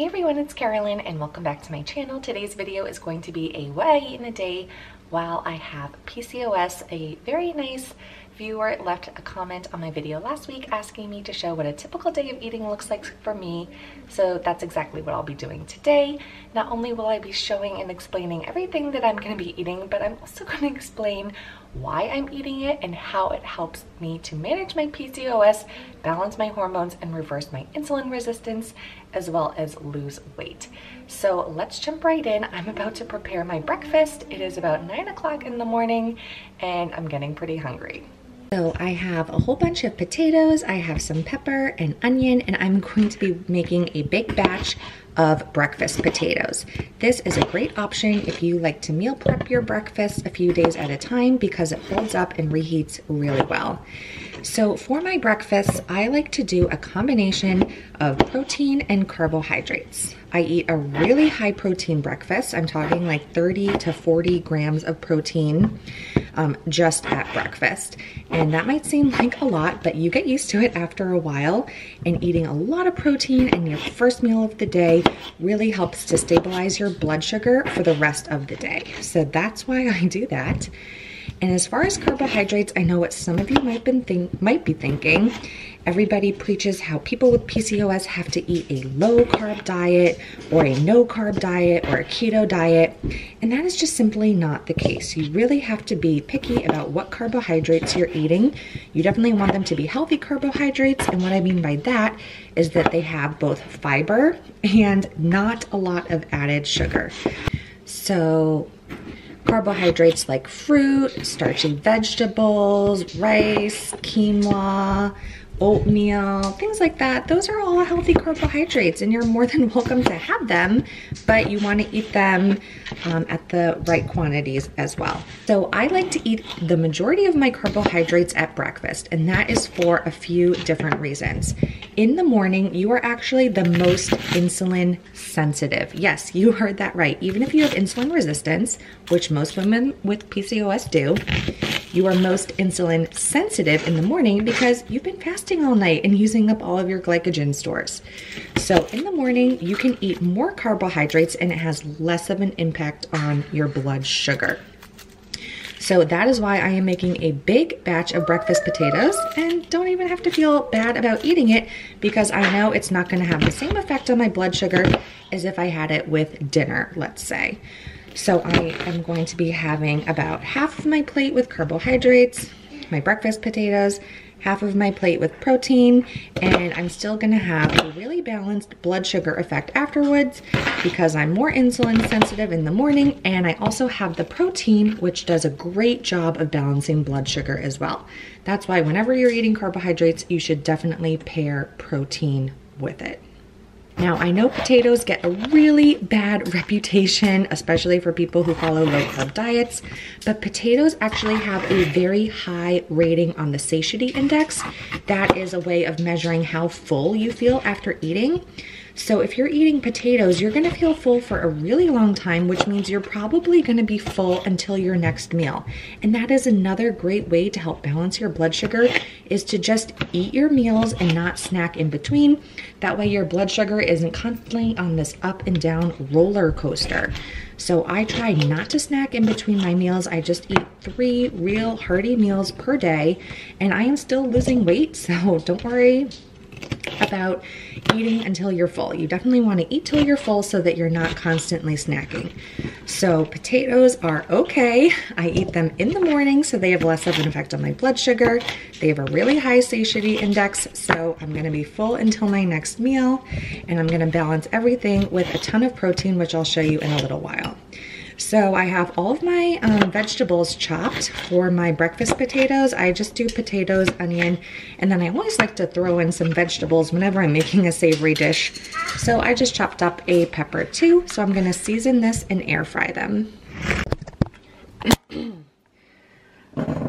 Hey everyone, it's Carolyn and welcome back to my channel. Today's video is going to be a what I eat in a day while I have PCOS. A very nice viewer left a comment on my video last week asking me to show what a typical day of eating looks like for me. So that's exactly what I'll be doing today. Not only will I be showing and explaining everything that I'm going to be eating, but I'm also going to explain why I'm eating it and how it helps me to manage my PCOS, balance my hormones, and reverse my insulin resistance, as well as lose weight. So let's jump right in. I'm about to prepare my breakfast. It is about 9 o'clock in the morning and I'm getting pretty hungry. So I have a whole bunch of potatoes, I have some pepper and onion, and I'm going to be making a big batch of breakfast potatoes. This is a great option if you like to meal prep your breakfast a few days at a time because it holds up and reheats really well. So for my breakfast, I like to do a combination of protein and carbohydrates. I eat a really high protein breakfast. I'm talking like 30 to 40 grams of protein just at breakfast. And that might seem like a lot, but you get used to it after a while. And eating a lot of protein in your first meal of the day really helps to stabilize your blood sugar for the rest of the day. So that's why I do that. And as far as carbohydrates, I know what some of you might be thinking. Everybody preaches how people with PCOS have to eat a low carb diet or a no carb diet or a keto diet. And that is just simply not the case. You really have to be picky about what carbohydrates you're eating. You definitely want them to be healthy carbohydrates. And what I mean by that is that they have both fiber and not a lot of added sugar. So carbohydrates like fruit, starchy vegetables, rice, quinoa, oatmeal, things like that. Those are all healthy carbohydrates and you're more than welcome to have them, but you want to eat them at the right quantities as well. So I like to eat the majority of my carbohydrates at breakfast, and that is for a few different reasons. In the morning, you are actually the most insulin sensitive. Yes, you heard that right. Even if you have insulin resistance, which most women with PCOS do, you are most insulin sensitive in the morning because you've been fasting all night and using up all of your glycogen stores. So in the morning, you can eat more carbohydrates and it has less of an impact on your blood sugar. So that is why I am making a big batch of breakfast potatoes, and don't even have to feel bad about eating it because I know it's not going to have the same effect on my blood sugar as if I had it with dinner, let's say. So I am going to be having about half of my plate with carbohydrates, my breakfast potatoes, half of my plate with protein, and I'm still gonna have a really balanced blood sugar effect afterwards because I'm more insulin sensitive in the morning, and I also have the protein, which does a great job of balancing blood sugar as well. That's why whenever you're eating carbohydrates, you should definitely pair protein with it. Now, I know potatoes get a really bad reputation, especially for people who follow low-carb diets, but potatoes actually have a very high rating on the satiety index. That is a way of measuring how full you feel after eating. So if you're eating potatoes, you're gonna feel full for a really long time, which means you're probably gonna be full until your next meal. And that is another great way to help balance your blood sugar, is to just eat your meals and not snack in between. That way your blood sugar isn't constantly on this up and down roller coaster. So I try not to snack in between my meals. I just eat 3 real hearty meals per day, and I am still losing weight, so don't worry about eating until you're full. You definitely want to eat till you're full so that you're not constantly snacking. So potatoes are okay. I eat them in the morning so they have less of an effect on my blood sugar. They have a really high satiety index, so I'm going to be full until my next meal, and I'm going to balance everything with a ton of protein, which I'll show you in a little while. So I have all of my vegetables chopped for my breakfast potatoes. I just do potatoes, onion, and then I always like to throw in some vegetables whenever I'm making a savory dish. So I just chopped up a pepper too. So I'm gonna season this and air fry them.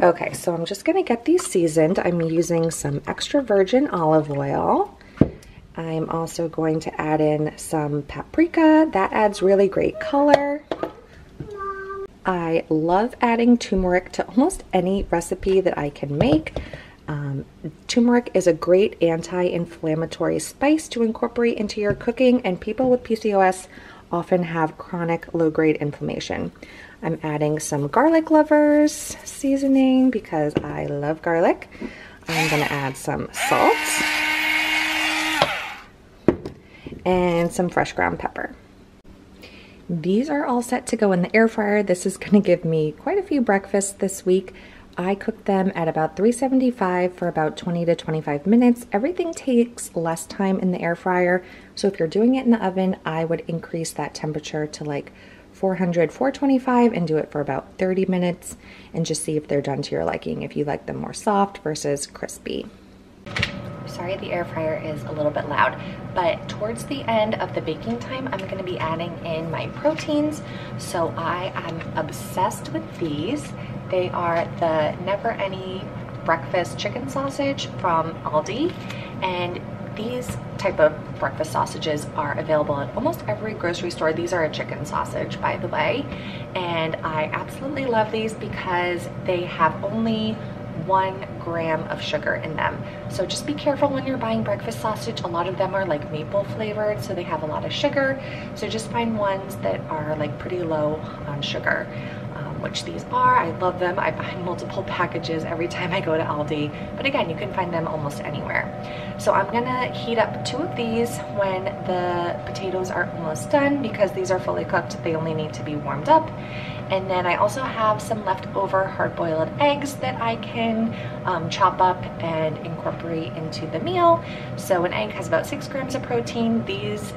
Okay, so I'm just gonna get these seasoned. I'm using some extra virgin olive oil. I'm also going to add in some paprika. That adds really great color. I love adding turmeric to almost any recipe that I can make. Turmeric is a great anti-inflammatory spice to incorporate into your cooking, and people with PCOS often have chronic low-grade inflammation. I'm adding some garlic lovers seasoning because I love garlic. I'm gonna add some salt and some fresh ground pepper. These are all set to go in the air fryer. This is gonna give me quite a few breakfasts this week. I cooked them at about 375 for about 20 to 25 minutes. Everything takes less time in the air fryer. So if you're doing it in the oven, I would increase that temperature to like 400, 425 and do it for about 30 minutes and just see if they're done to your liking, if you like them more soft versus crispy. Sorry, the air fryer is a little bit loud, but towards the end of the baking time, I'm gonna be adding in my proteins. So I am obsessed with these. They are the Never Any Breakfast Chicken Sausage from Aldi, and these type of breakfast sausages are available at almost every grocery store. These are a chicken sausage, by the way, and I absolutely love these because they have only 1 gram of sugar in them. So just be careful when you're buying breakfast sausage. A lot of them are like maple flavored, so they have a lot of sugar. So just find ones that are like pretty low on sugar, which these are. I love them. I buy multiple packages every time I go to Aldi, but again, you can find them almost anywhere. So I'm gonna heat up 2 of these when the potatoes are almost done, because these are fully cooked. They only need to be warmed up. And then I also have some leftover hard-boiled eggs that I can chop up and incorporate into the meal. So an egg has about 6 grams of protein. These,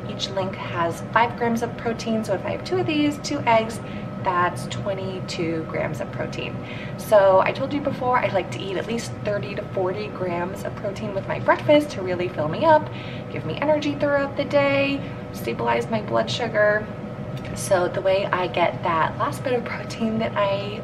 each link has 5 grams of protein. So if I have 2 of these, 2 eggs, that's 22 grams of protein. So I told you before, I like to eat at least 30 to 40 grams of protein with my breakfast to really fill me up, give me energy throughout the day, stabilize my blood sugar. So the way I get that last bit of protein that I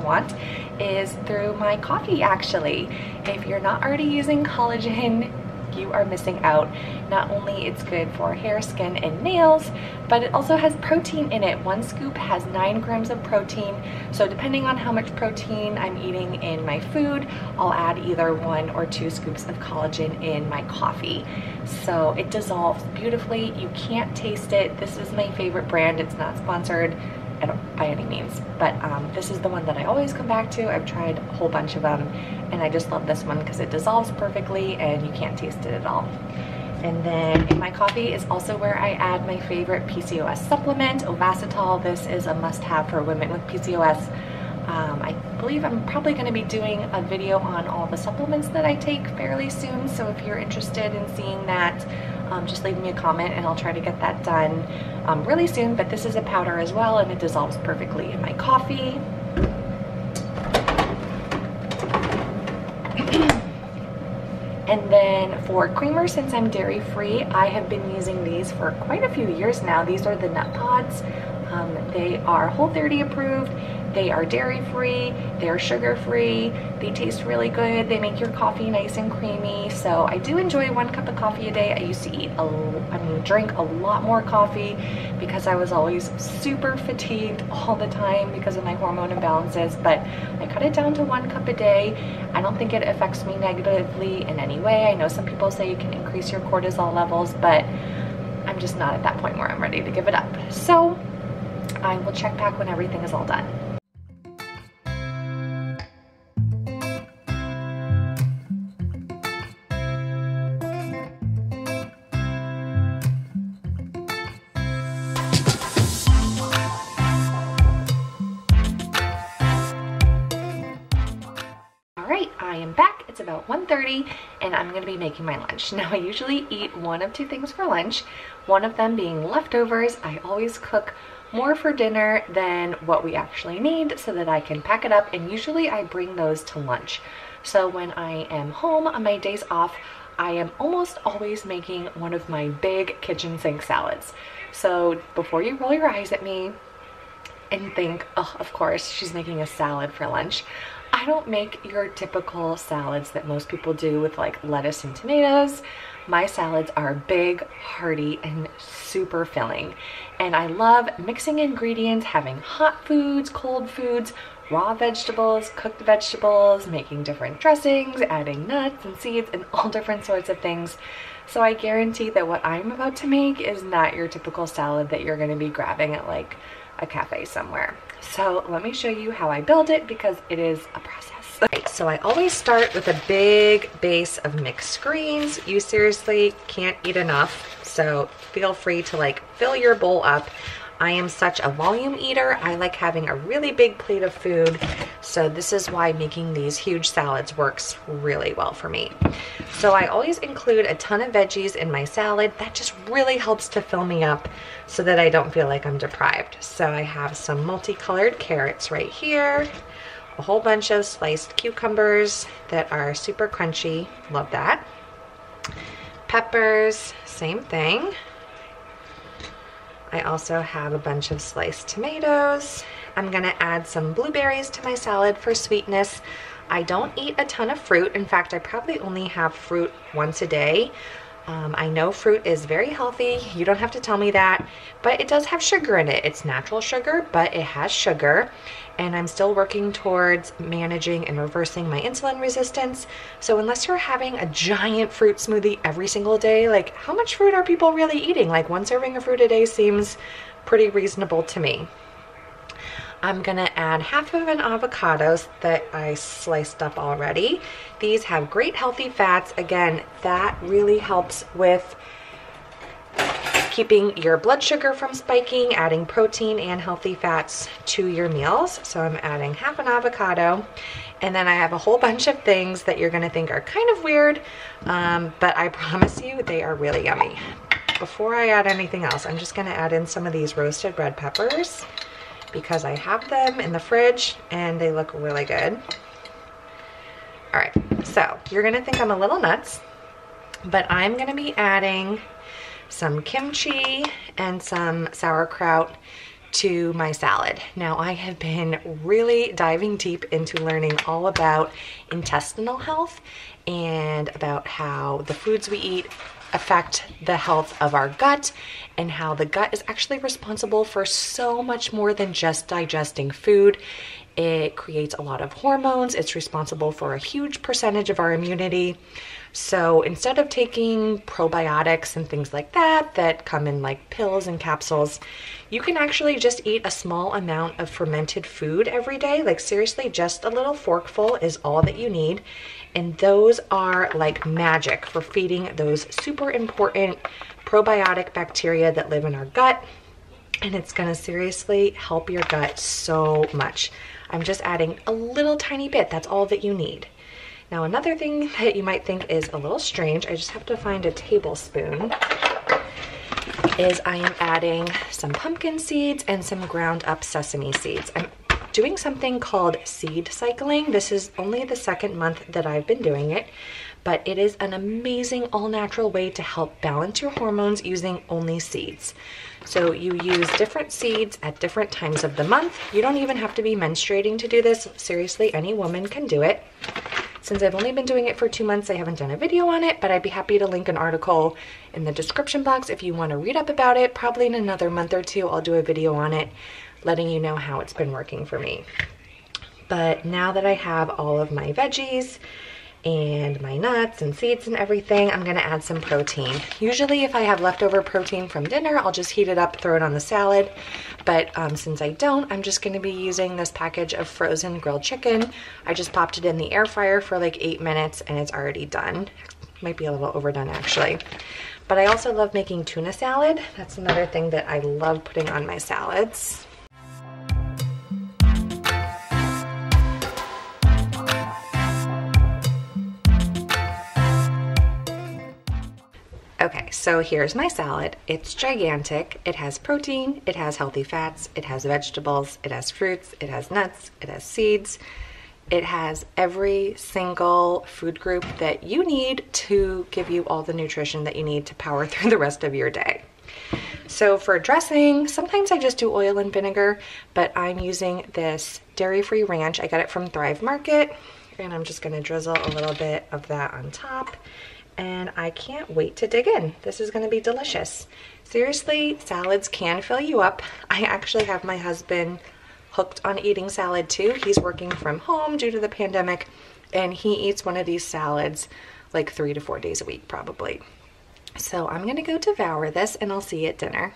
want is through my coffee, actually. If you're not already using collagen, you are missing out. Not only it's good for hair, skin, and nails, but it also has protein in it. 1 scoop has 9 grams of protein. So depending on how much protein I'm eating in my food, I'll add either 1 or 2 scoops of collagen in my coffee. So it dissolves beautifully. You can't taste it. This is my favorite brand. It's not sponsored by any means, but this is the one that I always come back to. I've tried a whole bunch of them, and I just love this one because it dissolves perfectly and you can't taste it at all. And then in my coffee is also where I add my favorite PCOS supplement, Ovasitol. This is a must-have for women with PCOS. I believe I'm probably going to be doing a video on all the supplements that I take fairly soon, so if you're interested in seeing that, just leave me a comment and I'll try to get that done really soon. But this is a powder as well, and it dissolves perfectly in my coffee. And then for creamer, since I'm dairy free, I have been using these for quite a few years now. These are the Nut Pods. They are Whole30 approved. They are dairy free, they're sugar free, they taste really good, they make your coffee nice and creamy. So I do enjoy 1 cup of coffee a day. I used to drink a lot more coffee because I was always super fatigued all the time because of my hormone imbalances, but I cut it down to 1 cup a day. I don't think it affects me negatively in any way. I know some people say you can increase your cortisol levels, but I'm just not at that point where I'm ready to give it up. So I will check back when everything is all done. I am back. It's about 1:30 and I'm going to be making my lunch. Now I usually eat 1 of 2 things for lunch, one of them being leftovers. I always cook more for dinner than what we actually need so that I can pack it up, and usually I bring those to lunch. So when I am home on my days off, I am almost always making one of my big kitchen sink salads. So before you roll your eyes at me and think, oh, of course she's making a salad for lunch, I don't make your typical salads that most people do with like lettuce and tomatoes. My salads are big, hearty, and super filling. And I love mixing ingredients, having hot foods, cold foods, raw vegetables, cooked vegetables, making different dressings, adding nuts and seeds and all different sorts of things. So I guarantee that what I'm about to make is not your typical salad that you're going to be grabbing at like a cafe somewhere. So let me show you how I build it because it is a process. Okay, so I always start with a big base of mixed greens. You seriously can't eat enough, so feel free to like fill your bowl up. I am such a volume eater. I like having a really big plate of food, so this is why making these huge salads works really well for me. So I always include a ton of veggies in my salad. That just really helps to fill me up so that I don't feel like I'm deprived. So I have some multicolored carrots right here, a whole bunch of sliced cucumbers that are super crunchy, love that. Peppers, same thing. I also have a bunch of sliced tomatoes. I'm gonna add some blueberries to my salad for sweetness. I don't eat a ton of fruit. In fact, I probably only have fruit once a day. I know fruit is very healthy. You don't have to tell me that, but it does have sugar in it. It's natural sugar, but it has sugar. And I'm still working towards managing and reversing my insulin resistance. So unless you're having a giant fruit smoothie every single day, like how much fruit are people really eating? Like one serving of fruit a day seems pretty reasonable to me. I'm gonna add half of an avocado that I sliced up already. These have great healthy fats. Again, that really helps with keeping your blood sugar from spiking, adding protein and healthy fats to your meals. So I'm adding half an avocado, and then I have a whole bunch of things that you're gonna think are kind of weird, but I promise you they are really yummy. Before I add anything else, I'm just gonna add in some of these roasted red peppers because I have them in the fridge and they look really good. All right, so you're gonna think I'm a little nuts, but I'm gonna be adding some kimchi and some sauerkraut to my salad. Now I have been really diving deep into learning all about intestinal health and about how the foods we eat affect the health of our gut, and how the gut is actually responsible for so much more than just digesting food. It creates a lot of hormones. It's responsible for a huge percentage of our immunity. So instead of taking probiotics and things like that that come in like pills and capsules, you can actually just eat a small amount of fermented food every day. Like seriously, just a little forkful is all that you need. And those are like magic for feeding those super important probiotic bacteria that live in our gut. And it's gonna seriously help your gut so much. I'm just adding a little tiny bit. That's all that you need. Now, another thing that you might think is a little strange, I just have to find a tablespoon, is I am adding some pumpkin seeds and some ground up sesame seeds. I'm doing something called seed cycling. This is only the second month that I've been doing it, but it is an amazing all natural way to help balance your hormones using only seeds. So you use different seeds at different times of the month. You don't even have to be menstruating to do this. Seriously, any woman can do it. Since I've only been doing it for 2 months, I haven't done a video on it, but I'd be happy to link an article in the description box if you want to read up about it. Probably in another month or two, I'll do a video on it, letting you know how it's been working for me. But now that I have all of my veggies and my nuts and seeds and everything, I'm gonna add some protein. Usually if I have leftover protein from dinner, I'll just heat it up, throw it on the salad. But since I don't, I'm just gonna be using this package of frozen grilled chicken. I just popped it in the air fryer for like 8 minutes and it's already done. Might be a little overdone actually. But I also love making tuna salad. That's another thing that I love putting on my salads. Okay, so here's my salad. It's gigantic. It has protein, it has healthy fats, it has vegetables, it has fruits, it has nuts, it has seeds. It has every single food group that you need to give you all the nutrition that you need to power through the rest of your day. So for dressing, sometimes I just do oil and vinegar, but I'm using this dairy-free ranch. I got it from Thrive Market, and I'm just gonna drizzle a little bit of that on top. And I can't wait to dig in. This is gonna be delicious. Seriously, salads can fill you up. I actually have my husband hooked on eating salad too. He's working from home due to the pandemic, and he eats one of these salads like 3 to 4 days a week probably. So I'm gonna go devour this and I'll see you at dinner.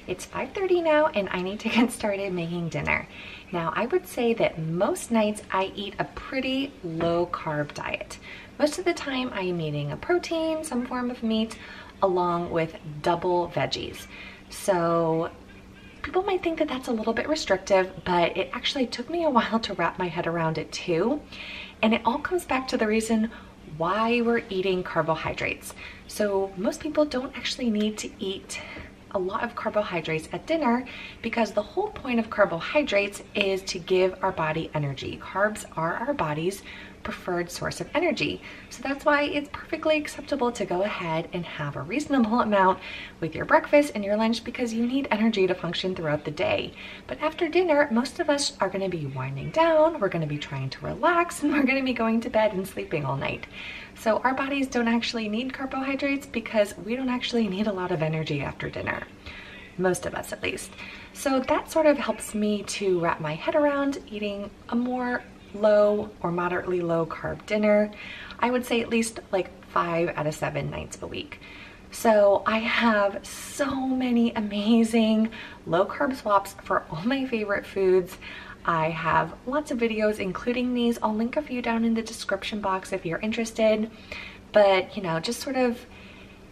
It's 5:30 now and I need to get started making dinner. Now I would say that most nights I eat a pretty low carb diet. Most of the time I am eating a protein, some form of meat, along with double veggies. So people might think that that's a little bit restrictive, but it actually took me a while to wrap my head around it too. And it all comes back to the reason why we're eating carbohydrates. So most people don't actually need to eat a lot of carbohydrates at dinner because the whole point of carbohydrates is to give our body energy. Carbs are our body's preferred source of energy. So that's why it's perfectly acceptable to go ahead and have a reasonable amount with your breakfast and your lunch because you need energy to function throughout the day. But after dinner, most of us are going to be winding down, we're going to be trying to relax, and we're going to be going to bed and sleeping all night. So our bodies don't actually need carbohydrates because we don't actually need a lot of energy after dinner. Most of us at least. So that sort of helps me to wrap my head around eating a more low or moderately low carb dinner. I would say at least like 5 out of 7 nights a week. So I have so many amazing low carb swaps for all my favorite foods. I have lots of videos including these. I'll link a few down in the description box if you're interested. But you know, just sort of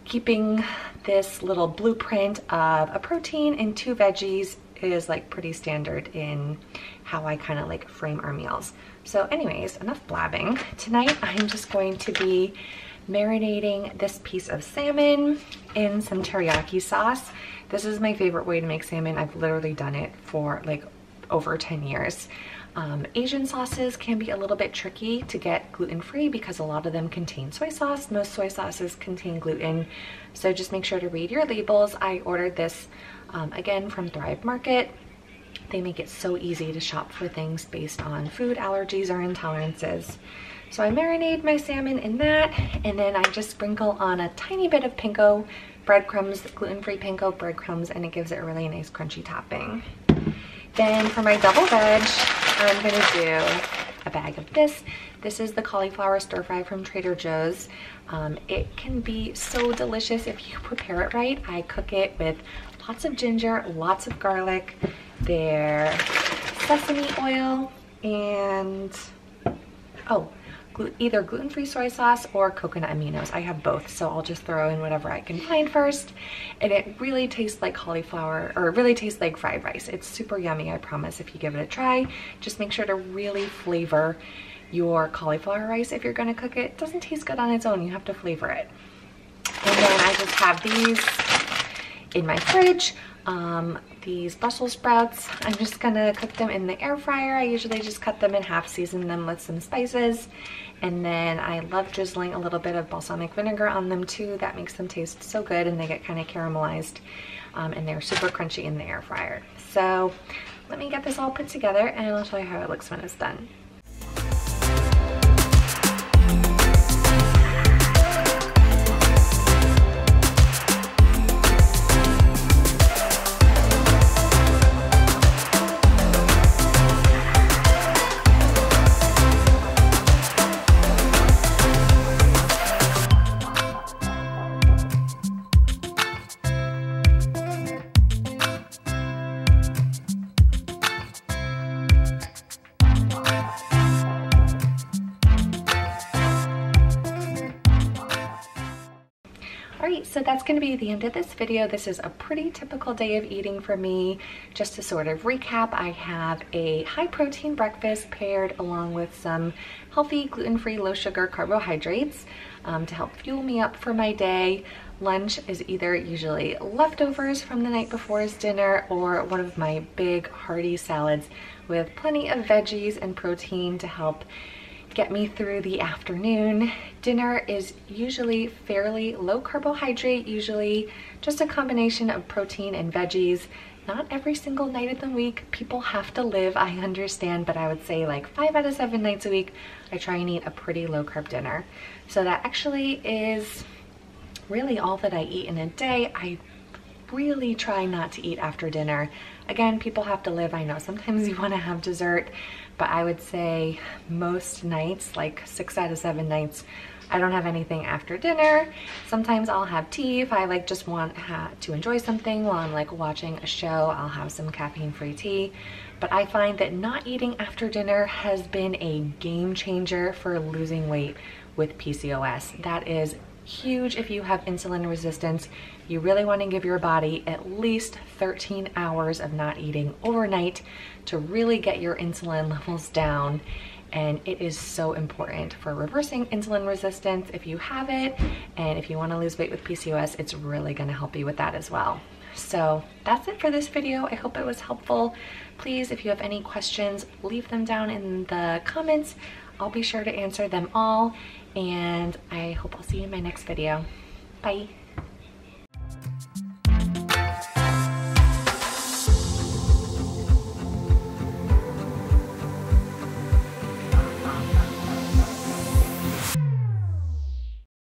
keeping this little blueprint of a protein and 2 veggies is like pretty standard in how I kind of like frame our meals. So anyways, enough blabbing. Tonight I'm just going to be marinating this piece of salmon in some teriyaki sauce. This is my favorite way to make salmon. I've literally done it for like over 10 years. Asian sauces can be a little bit tricky to get gluten-free because a lot of them contain soy sauce. Most soy sauces contain gluten, so just make sure to read your labels. I ordered this again from Thrive Market. They make it so easy to shop for things based on food allergies or intolerances. So I marinate my salmon in that, and then I just sprinkle on a tiny bit of panko breadcrumbs, gluten-free panko breadcrumbs, and it gives it a really nice crunchy topping. Then for my double veg, I'm gonna do a bag of this. This is the cauliflower stir fry from Trader Joe's. It can be so delicious if you prepare it right. I cook it with lots of ginger, lots of garlic, their sesame oil, and either gluten-free soy sauce or coconut aminos. I have both, so I'll just throw in whatever I can find first. And it really tastes like cauliflower, or it really tastes like fried rice. It's super yummy, I promise, if you give it a try. Just make sure to really flavor your cauliflower rice if you're gonna cook it. It doesn't taste good on its own, you have to flavor it. And then I just have these in my fridge. These Brussels sprouts, I'm just gonna cook them in the air fryer. I usually just cut them in half, season them with some spices, and then I love drizzling a little bit of balsamic vinegar on them too. That makes them taste so good, and they get kind of caramelized, and they're super crunchy in the air fryer. So let me get this all put together and I'll show you how it looks when it's done. Alright, so that's going to be the end of this video. This is a pretty typical day of eating for me. Just to sort of recap, I have a high protein breakfast paired along with some healthy gluten-free low sugar carbohydrates to help fuel me up for my day. Lunch is either usually leftovers from the night before's dinner or one of my big hearty salads with plenty of veggies and protein to help get me through the afternoon. Dinner is usually fairly low carbohydrate, usually just a combination of protein and veggies. Not every single night of the week. People have to live, I understand, but I would say like 5 out of 7 nights a week, I try and eat a pretty low carb dinner. So that actually is really all that I eat in a day. I really try not to eat after dinner. Again, people have to live. I know sometimes you want to have dessert, but I would say most nights, like 6 out of 7 nights, I don't have anything after dinner. Sometimes I'll have tea if I like just want to enjoy something while I'm like watching a show. I'll have some caffeine-free tea. But I find that not eating after dinner has been a game changer for losing weight with PCOS. That is huge if you have insulin resistance. You really want to give your body at least 13 hours of not eating overnight to really get your insulin levels down. And it is so important for reversing insulin resistance if you have it, and if you want to lose weight with PCOS, it's really going to help you with that as well. So that's it for this video. I hope it was helpful. Please, if you have any questions, leave them down in the comments. I'll be sure to answer them all, and I hope I'll see you in my next video. Bye.